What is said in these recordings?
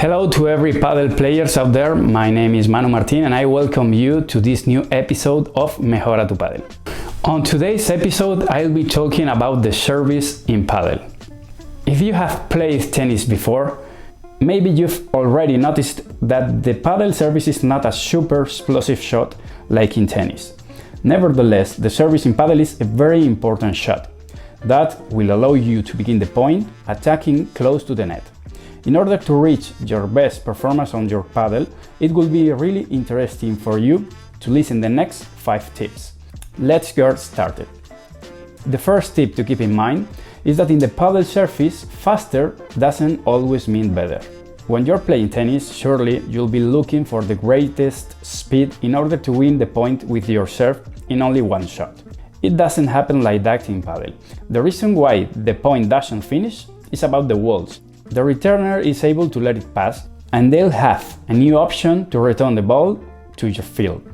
Hello to every paddle players out there, my name is Manu Martin and I welcome you to this new episode of Mejora tu Padel. On today's episode I'll be talking about the service in paddle. If you have played tennis before, maybe you've already noticed that the paddle service is not a super explosive shot like in tennis. Nevertheless, the service in paddle is a very important shot that will allow you to begin the point attacking close to the net. In order to reach your best performance on your paddle, it will be really interesting for you to listen the next 5 tips. Let's get started. The first tip to keep in mind is that in the paddle surface, faster doesn't always mean better. When you're playing tennis, surely you'll be looking for the greatest speed in order to win the point with your serve in only one shot. It doesn't happen like that in paddle. The reason why the point doesn't finish is about the walls. The returner is able to let it pass and they'll have a new option to return the ball to your field.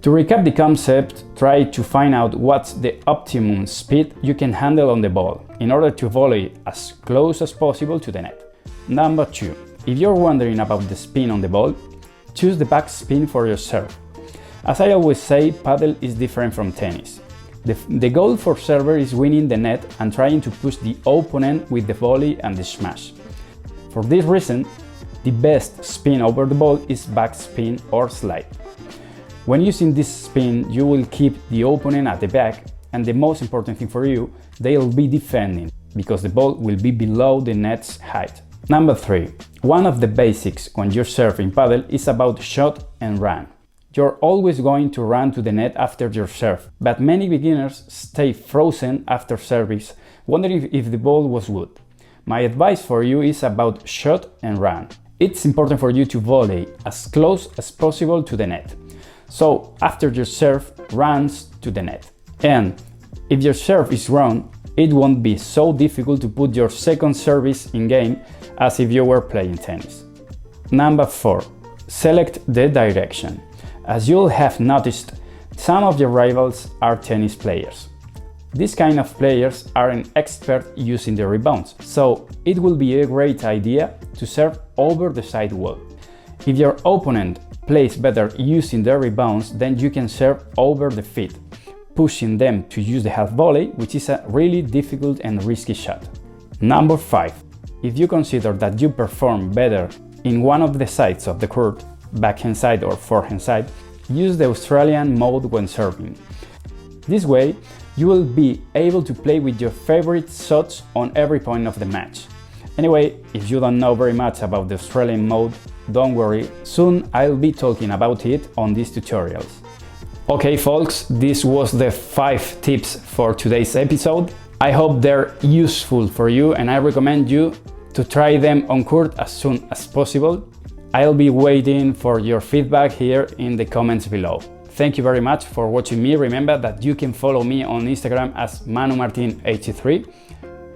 To recap the concept, try to find out what's the optimum speed you can handle on the ball in order to volley as close as possible to the net. Number 2. If you're wondering about the spin on the ball, choose the back spin for your serve. As I always say, paddle is different from tennis. The goal for server is winning the net and trying to push the opponent with the volley and the smash. For this reason, the best spin over the ball is back spin or slide. When using this spin, you will keep the opponent at the back, and the most important thing for you, they'll be defending, because the ball will be below the net's height. Number 3. One of the basics when you're serving paddle is about shot and run. You're always going to run to the net after your serve, but many beginners stay frozen after service, wondering if the ball was good. My advice for you is about shot and run. It's important for you to volley as close as possible to the net. So after your serve, runs to the net. And if your serve is wrong, it won't be so difficult to put your second service in game as if you were playing tennis. Number 4. Select the direction. As you'll have noticed, some of your rivals are tennis players. These kind of players are an expert using the rebounds, so it will be a great idea to serve over the side wall. If your opponent plays better using the rebounds, then you can serve over the feet, pushing them to use the half volley, which is a really difficult and risky shot. Number 5. If you consider that you perform better in one of the sides of the court, backhand side or forehand side, use the Australian mode when serving. This way, you will be able to play with your favorite shots on every point of the match. Anyway, if you don't know very much about the Australian mode, don't worry, soon I'll be talking about it on these tutorials. Okay folks, this was the 5 tips for today's episode. I hope they're useful for you and I recommend you to try them on court as soon as possible. I'll be waiting for your feedback here in the comments below. Thank you very much for watching me. Remember that you can follow me on Instagram as ManuMartin83.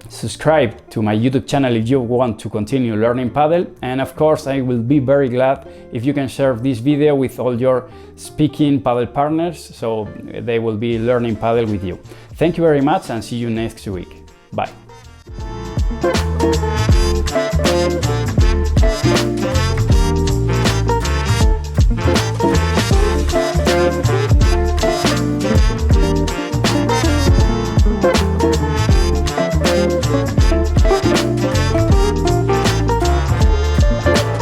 Subscribe to my YouTube channel if you want to continue learning paddle. And of course, I will be very glad if you can share this video with all your speaking paddle partners so they will be learning paddle with you. Thank you very much and see you next week. Bye.